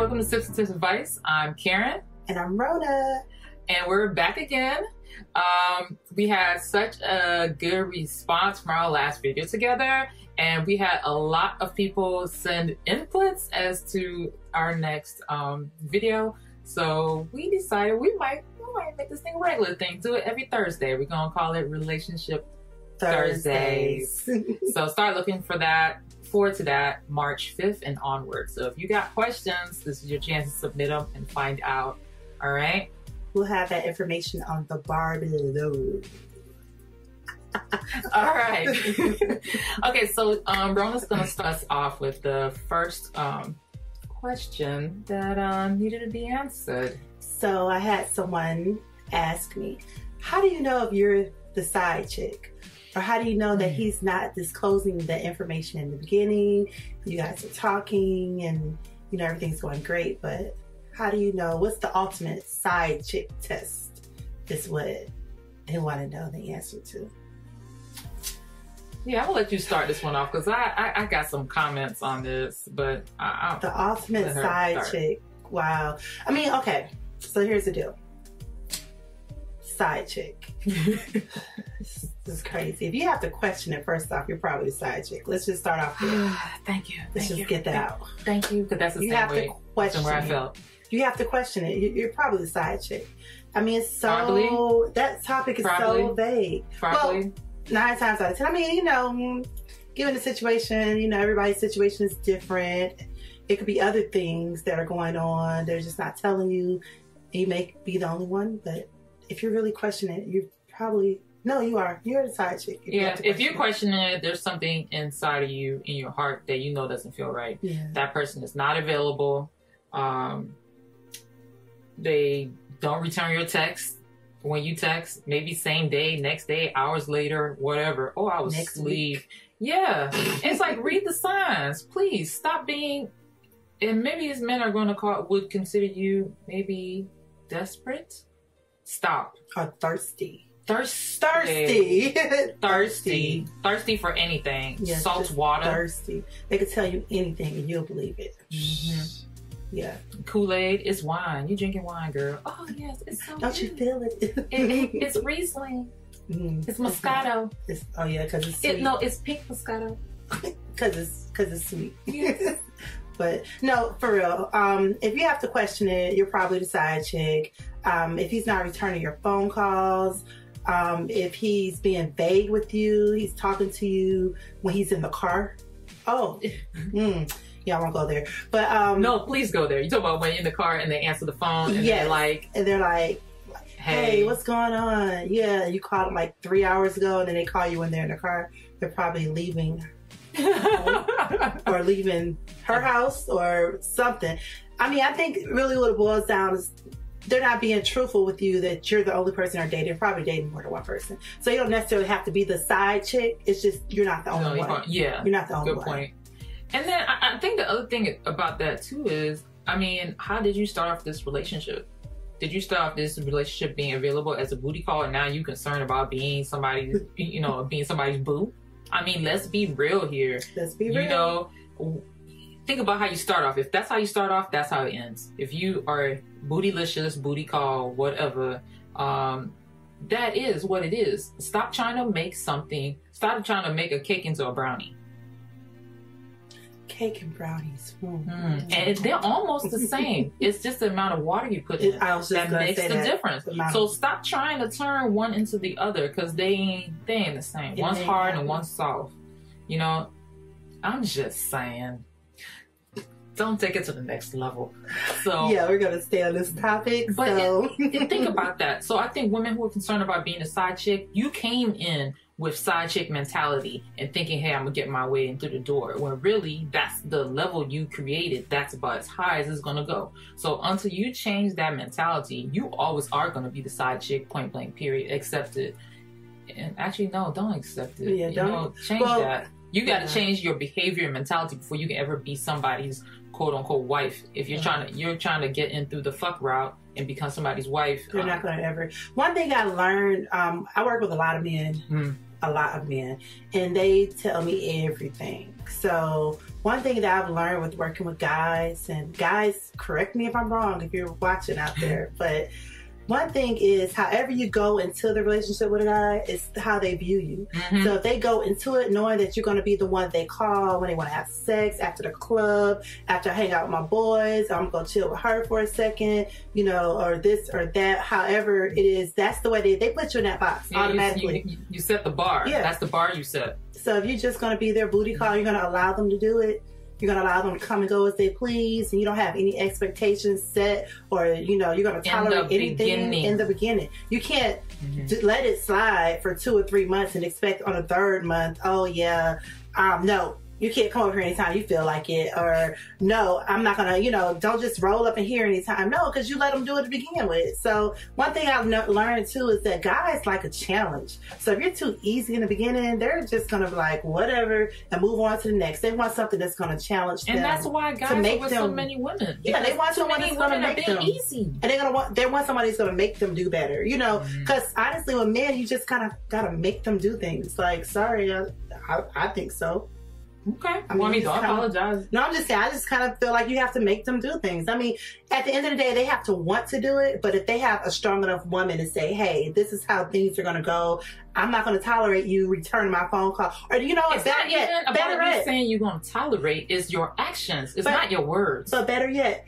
welcome to Sips and Tips Advice. I'm Karin. And I'm Rona. And we're back again. We had such a good response from our last video together, and we had a lot of people send inputs as to our next video. So we decided we might make this thing a regular thing. Do it every Thursday. We're gonna call it Relationship Thursdays. So start looking forward to that March 5th and onward. So if you got questions, this is your chance to submit them and find out. All right. We'll have that information on the bar below. All right. Okay, so Rona's going to start us off with the first question that needed to be answered. So I had someone ask me, how do you know if you're the side chick? Or how do you know that he's not disclosing the information in the beginning? You guys are talking and, you know, everything's going great, but how do you know? What's the ultimate side chick test? Is what they want to know the answer to. Yeah, I'm gonna let you start this one off because I got some comments on this, but the ultimate side chick. Wow. I mean, okay. So here's the deal. Side chick. This is crazy. If you have to question it, first off, you're probably a side chick. Let's just start off there. Thank you. Let's just get that out. Thank you, because that's the same way where I felt. You have to question it. You're probably the side chick. I mean, it's so that topic is so vague. Well, 9 times out of 10. I mean, you know, given the situation, you know, everybody's situation is different. It could be other things that are going on. They're just not telling you. You may be the only one, but if you're really questioning it, you're probably you're the side chick. If you're questioning it, there's something inside of you, in your heart, that you know doesn't feel right. Yeah. That person is not available. They don't return your text when you text, maybe same day, next day, hours later, whatever. Oh, I was asleep. Yeah. It's like, read the signs. Please stop being, and maybe as men are going to would consider you maybe desperate. Stop. Or thirsty. Thirsty for anything. Yes, salt water. Thirsty. They could tell you anything and you'll believe it. Mm-hmm. Yeah. Kool-Aid is wine. You drinking wine, girl. Oh yes, it's so Don't good. You feel it? It's Riesling. It's Moscato. Because it's sweet. It's pink Moscato. Because it's sweet. Yes. But no, for real. If you have to question it, you're probably the side chick. If he's not returning your phone calls, if he's being vague with you, he's talking to you when he's in the car. Oh, yeah, I won't go there. But no, please go there. You talk about when you're in the car and they answer the phone and they're like, hey, what's going on? Yeah, you called them like 3 hours ago, and then they call you when they're in the car. They're probably leaving or leaving her house or something. I mean, I think really what it boils down is they're not being truthful with you that you're the only person they're dating. They're probably dating more than one person. So you don't necessarily have to be the side chick. It's just you're not the only one. Yeah. You're not the only one. Good point. And then I think the other thing about that too is, I mean, how did you start off this relationship? Did you start off this relationship being available as a booty call, and now you're concerned about being somebody's, being somebody's boo? I mean, let's be real here. Let's be real. You know, think about how you start off. If that's how you start off, that's how it ends. If you are bootylicious, booty call, whatever, that is what it is. Stop trying to make a cake into a brownie. Cake and brownies. And they're almost the same. It's just the amount of water you put in that makes the difference. So stop trying to turn one into the other, because they ain't the same. One's hard and one's soft. You know, I'm just saying, don't take it to the next level. So yeah, we're gonna stay on this topic. But think about that. So I think women who are concerned about being a side chick, you came in with side chick mentality and thinking, hey, I'm gonna get my way in through the door, when really that's the level you created. That's about as high as it's gonna go. So until you change that mentality, you always are gonna be the side chick, point blank, period. Accept it. And actually, no, don't accept it. Yeah, change that. You got to change your behavior and mentality before you can ever be somebody's quote unquote wife. If you're trying to get in through the fuck route and become somebody's wife, you're not going to ever. One thing I learned, I work with a lot of men a lot of men, and they tell me everything. So one thing that I've learned with working with guys, and guys, correct me if I'm wrong if you're watching out there, but one thing is, however you go into the relationship with a guy is how they view you. Mm-hmm. So if they go into it knowing that you're going to be the one they call when they want to have sex, after the club, after I hang out with my boys, I'm going to chill with her for a second, you know, or this or that, however it is, that's the way they put you in that box automatically. You set the bar. Yeah. That's the bar you set. So if you're just going to be their booty call, you're going to allow them to do it. You're going to allow them to come and go as they please, and you don't have any expectations set, or, you know, you're going to tolerate anything in the beginning. You can't let it slide for 2 or 3 months and expect on the 3rd month, oh yeah, no. You can't come over here anytime you feel like it, or no, I'm not gonna, you know, don't just roll up in here anytime. No, because you let them do it to begin with. So one thing I've learned too is that guys like a challenge. So if you're too easy in the beginning, they're just gonna be like, whatever, and move on to the next. They want something that's gonna challenge them. And that's why guys are with so many women. Yeah, they want someone that's gonna make them easy. And they want somebody that's gonna make them do better. You know, because honestly, with men, you just kind of gotta make them do things. Like, sorry, I think so. Okay. I mean, don't apologize. No, I'm just saying, I just kind of feel like you have to make them do things. I mean, at the end of the day, they have to want to do it, but if they have a strong enough woman to say, hey, this is how things are going to go, I'm not going to tolerate you returning my phone call. Or, you know, it's not even about you saying you're going to tolerate, it's your actions. It's not your words. But better yet,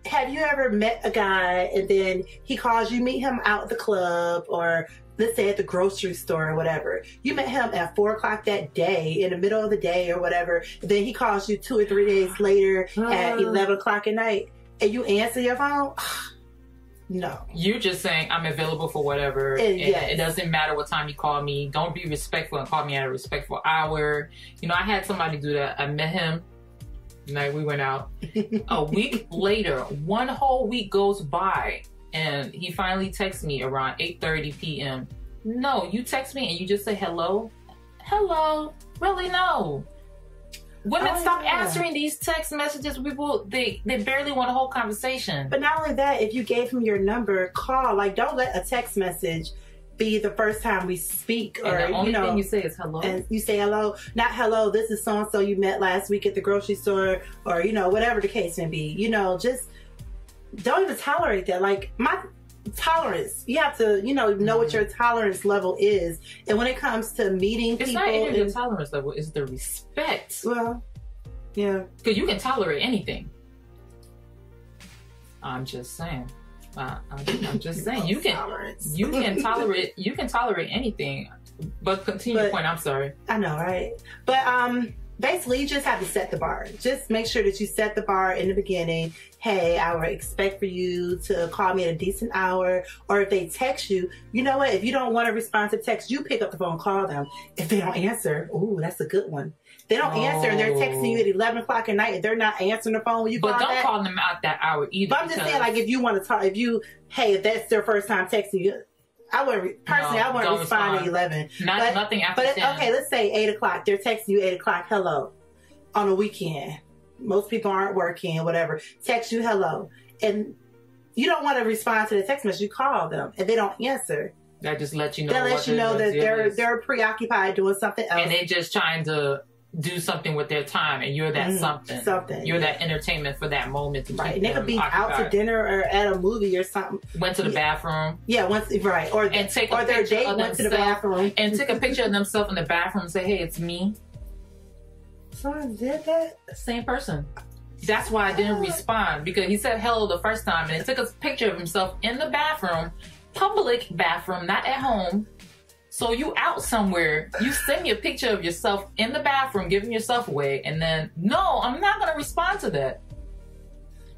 have you ever met a guy and then he calls you, meet him out at the club, or let's say at the grocery store or whatever. You met him at 4 o'clock that day, in the middle of the day or whatever. Then he calls you 2 or 3 days later at 11 o'clock at night, and you answer your phone? No. You're just saying, I'm available for whatever. And yes. It doesn't matter what time you call me. Don't be respectful and call me at a respectful hour. You know, I had somebody do that. I met him. Night we went out. A week later, 1 whole week goes by, and he finally texts me around 8:30 p.m. No, you text me and you just say hello? Hello? Really? No. Women stop answering these text messages. People, they barely want a whole conversation. But not only that, if you gave him your number, call. Like, don't let a text message be the first time we speak, or and the only thing you say is hello, and you say hello, not hello, this is so and so you met last week at the grocery store, or, you know, whatever the case may be. You know, just don't even tolerate that. Like, my tolerance, you have to, you know what your tolerance level is. And when it comes to meeting people, it's not even your tolerance level, it's the respect. Well, yeah, because you can tolerate anything. I'm just saying. I'm just saying, you can tolerate anything. But continue your point. I'm sorry. I know, right? But basically, you just have to set the bar. Just make sure that you set the bar in the beginning. Hey, I would expect for you to call me at a decent hour. Or if they text you, you know what? If you don't want to respond to text, you pick up the phone, call them. If they don't answer, ooh, that's a good one. They don't answer, and they're texting you at 11 o'clock at night, and they're not answering the phone when you call them. But don't call them out that hour either. But I'm just saying, like, if you want to talk, if that's their first time texting you, I wouldn't respond at 11. Nothing after 10. Okay, let's say 8 o'clock. They're texting you 8 o'clock, hello, on a weekend. Most people aren't working, whatever. Text you hello. And you don't want to respond to the text message. You call them, and they don't answer. That just lets you know. That lets you know that they're preoccupied doing something else. And they're just trying to do something with their time, and you're that something. You're that entertainment for that moment to right. And they could be occupied. Out to dinner or at a movie or something. Went to the bathroom. Yeah, right. Or their date went to the bathroom and took a picture of themselves in the bathroom and say, "Hey, it's me." Someone did that? Same person. That's why I didn't respond, because he said hello the first time, and he took a picture of himself in the bathroom, public bathroom, not at home. So you out somewhere, you send me a picture of yourself in the bathroom, giving yourself away, and then, no, I'm not going to respond to that.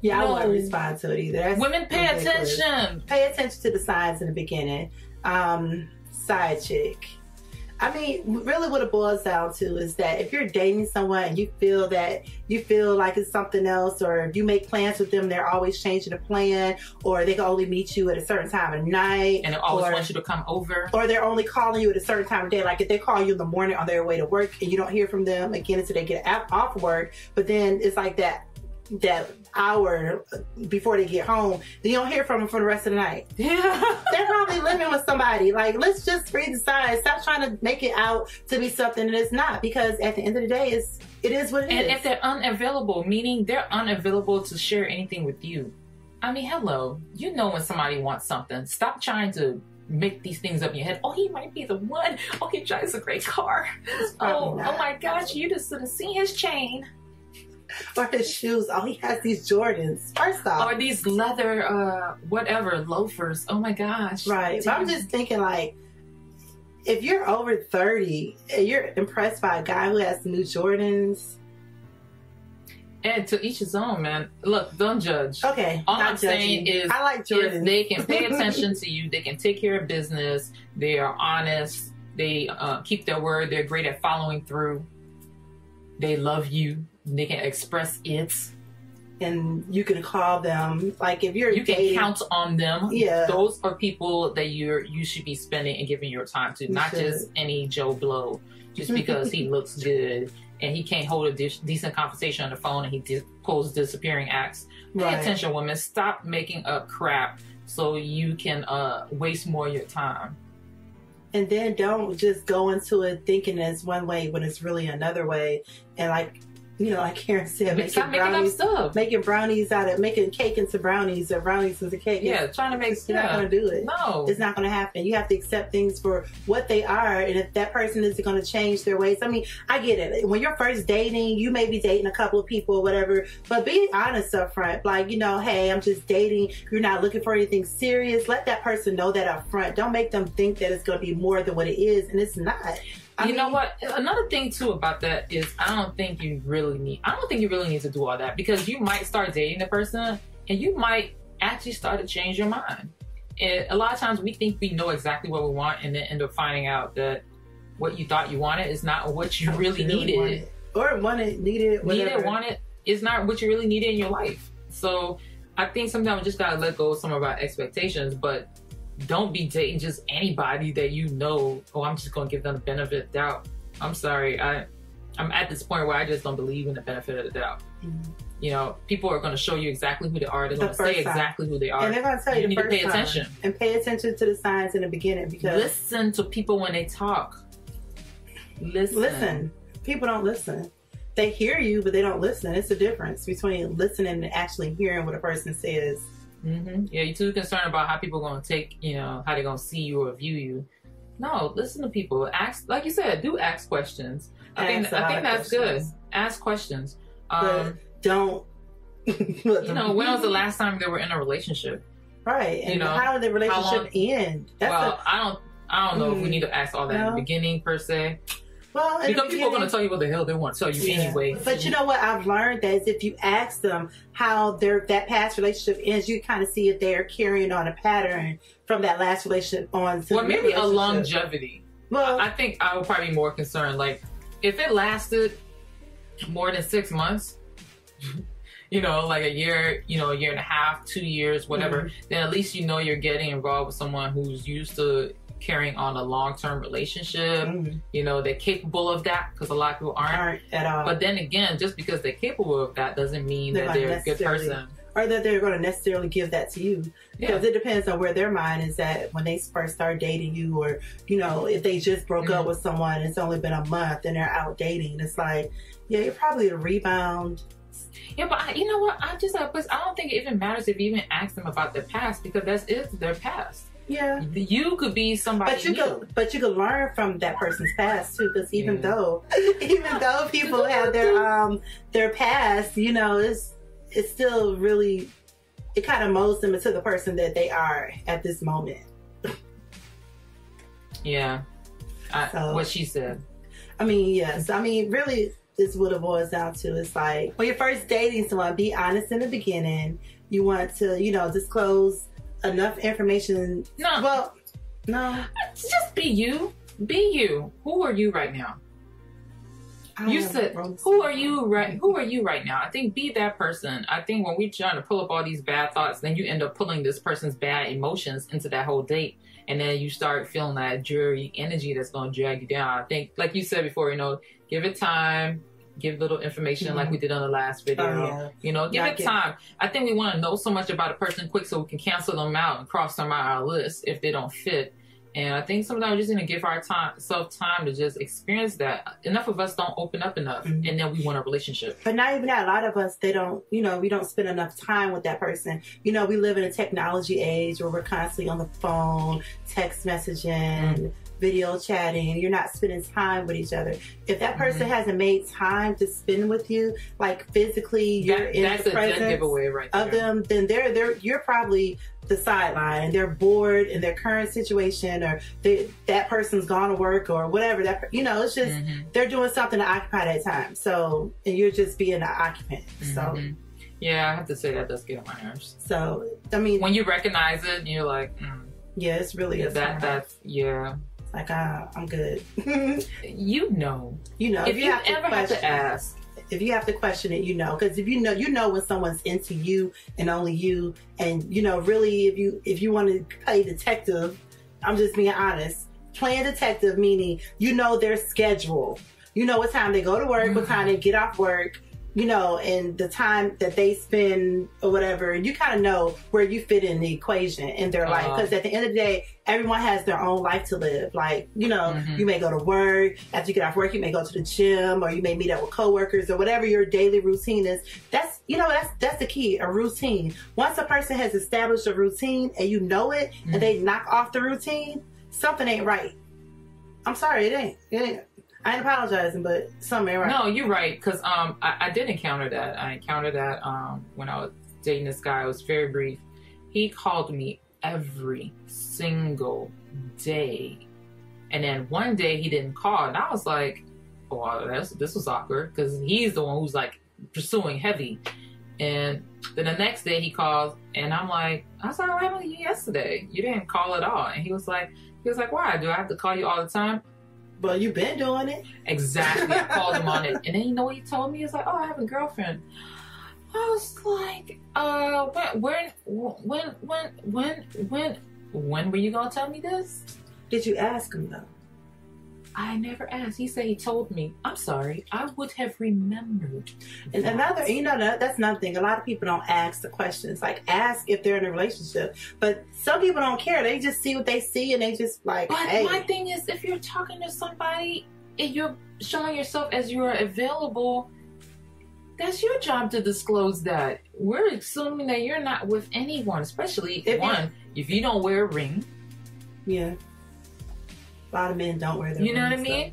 Yeah, I wouldn't respond to it either. That's women, pay attention. Pay attention to the signs in the beginning. Side chick. I mean, really what it boils down to is that if you're dating someone and you feel like it's something else, or if you make plans with them, they're always changing the plan, or they can only meet you at a certain time of night. And they always want you to come over. Or they're only calling you at a certain time of day. Like if they call you in the morning on their way to work and you don't hear from them again until they get off work, but then it's like that that hour before they get home, then you don't hear from them for the rest of the night. Yeah. They're probably living with somebody. Like, let's just read the signs. Stop trying to make it out to be something that it's not, because at the end of the day, it is what it is. And if they're unavailable, meaning they're unavailable to share anything with you. I mean, hello, you know when somebody wants something. Stop trying to make these things up in your head. Oh, he might be the one. Oh, he drives a great car. Oh my gosh, you just should have seen his chain. Or his shoes. Oh, he has these Jordans. First off. Or these leather, whatever, loafers. Oh my gosh. Right. But I'm just thinking, like, if you're over 30 and you're impressed by a guy who has new Jordans. And to each his own, man. Look, don't judge. Okay. All I'm saying is, I like Jordans. If they can pay attention to you, they can take care of business, they are honest, they keep their word, they're great at following through, they love you, they can express it. And you can call them, like, if you're can count on them. Yeah. Those are people that you should be spending and giving your time to, not just any Joe Blow, just because he looks good and he can't hold a decent conversation on the phone and he pulls disappearing acts. Pay attention, women. Stop making up crap so you can waste more of your time. And then don't just go into it thinking it's one way when it's really another way. And like, you know, like Karen said, making brownies out of, making cake into brownies or brownies into cake. Yeah, trying to make, you're not going to do it. No. It's not going to happen. You have to accept things for what they are. And if that person isn't going to change their ways, I mean, I get it. When you're first dating, you may be dating a couple of people or whatever, but be honest up front. Like, you know, hey, I'm just dating. You're not looking for anything serious. Let that person know that up front. Don't make them think that it's going to be more than what it is. And it's not. I mean, know what? Another thing too about that is I don't think you really need to do all that, because you might start dating the person and you might actually start to change your mind. And a lot of times we think we know exactly what we want and then end up finding out that what you thought you wanted is not what you really needed. Wanted is not what you really needed in your life. So I think sometimes we just gotta let go of some of our expectations, but don't be dating just anybody that you know, oh, I'm just going to give them the benefit of the doubt. I'm sorry. I'm at this point where I just don't believe in the benefit of the doubt. Mm-hmm. You know, people are going to show you exactly who they are. They're going to say exactly who they are. And they're going to tell you need to pay attention. And pay attention to the signs in the beginning. Because listen to people when they talk. Listen. People don't listen. They hear you, but they don't listen. It's a difference between listening and actually hearing what a person says. Mm-hmm. Yeah, you're too concerned about how people are going to take, you know, how they're going to see you or view you. No, listen to people. Ask, like you said, do ask questions. I think that's good. Ask questions. Don't. You know, when was the last time they were in a relationship? Right. And how did the relationship end? I don't know if we need to ask all that in the beginning per se. Well, because people are going to tell you what the hell they want to tell you anyway. But you know what I've learned, that is if you ask them how that past relationship ends, you kind of see if they're carrying on a pattern from that last relationship on to maybe a longevity. Well, I think I would probably be more concerned. Like, if it lasted more than 6 months, you know, like a year, you know, a year and a half, 2 years, whatever, then at least you know you're getting involved with someone who's used to carrying on a long-term relationship. You know, they're capable of that, because a lot of people aren't at all. But then again, just because they're capable of that doesn't mean that they're a good person, or that they're going to necessarily give that to you, because it depends on where their mind is at when they first start dating you, or, you know, if they just broke up with someone and it's only been a month and they're out dating, it's like, yeah, you're probably a rebound. Yeah, but you know what, I don't think it even matters if you even ask them about their past, because that's their past. Yeah, you could be somebody. But you could learn from that person's past too, because even though people have their past, you know, it's still really, it kind of molds them into the person that they are at this moment. Yeah, what she said. I mean, yes. I mean, really, this is what it boils down to. It's like, when you're first dating someone, be honest in the beginning. You want to, you know, disclose enough information. No. Just be you. Be you. Who are you right now? You said, who are you right now? I think be that person. I think when we're trying to pull up all these bad thoughts, then you end up pulling this person's bad emotions into that whole date. And then you start feeling that dreary energy that's going to drag you down. I think, like you said before, you know, give it time, give little information like we did on the last video. You know, give it time. I think we want to know so much about a person quick so we can cancel them out and cross them out our list if they don't fit. And I think sometimes we're just going to give ourselves time to just experience that. Enough of us don't open up enough, and then we want a relationship. But not even that. A lot of us, they don't, you know, we don't spend enough time with that person. You know, we live in a technology age where we're constantly on the phone, text messaging, video chatting, and you're not spending time with each other. If that person hasn't made time to spend with you, like physically, you're in the presence of them, then you're probably the sideline. They're bored in their current situation, or that person's gone to work or whatever. That, you know, it's just they're doing something to occupy that time. So, and you're just being an occupant. So, yeah, I have to say that does get on my nerves. So, I mean, when you recognize it, you're like, yeah, it's really that's like, I'm good. You know, if you ever have to ask. If you have to question it, you know, because if you know when someone's into you and only you, and you know, really, if you want to play detective, I'm just being honest. Playing detective meaning you know their schedule, you know what time they go to work, what time they get off work, you know, and the time that they spend or whatever. You kind of know where you fit in the equation in their life, because at the end of the day, everyone has their own life to live. Like, you know, you may go to work. After you get off work, you may go to the gym, or you may meet up with coworkers, or whatever your daily routine is. That's, you know, that's the key, a routine. Once a person has established a routine and you know it, and they knock off the routine, something ain't right. I'm sorry, it ain't. I ain't apologizing, but something ain't right. No, you're right, because I did encounter that. I encountered that when I was dating this guy. It was very brief. He called me every single day, and then one day he didn't call, and I was like, "Oh, this was awkward," because he's the one who's like pursuing heavy. And then the next day he calls, and I'm like, "I was like, what happened to you yesterday? You didn't call at all." And he was like, "Why? Do I have to call you all the time?" Well, you've been doing it. Exactly. I called him on it. And then you know what he told me? He's like, "Oh, I have a girlfriend." I was like, when were you going to tell me this? Did you ask him though? I never asked. He said he told me. I'm sorry. I would have remembered. And another, you know, that's another thing. A lot of people don't ask the questions. Like, ask if they're in a relationship. But some people don't care. They just see what they see, and they just like, but hey. My thing is, if you're talking to somebody and you're showing yourself as you're available, that's your job to disclose that. We're assuming that you're not with anyone, especially if you don't wear a ring. Yeah. A lot of men don't wear their rings. You know what I mean?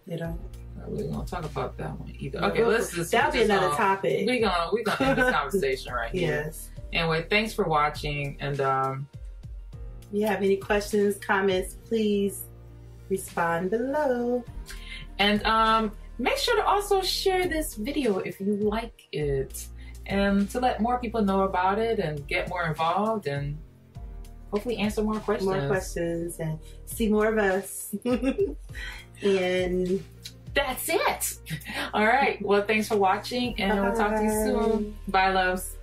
They don't. We're gonna talk about that one either. Okay, let's just. That'll be another topic. We're gonna end this conversation right here. Yes. Anyway, thanks for watching, and if you have any questions, comments, please respond below. And make sure to also share this video if you like it, and to let more people know about it and get more involved and hopefully answer more questions. More questions and see more of us. And that's it. All right. Well, thanks for watching, and we'll talk to you soon. Bye, loves.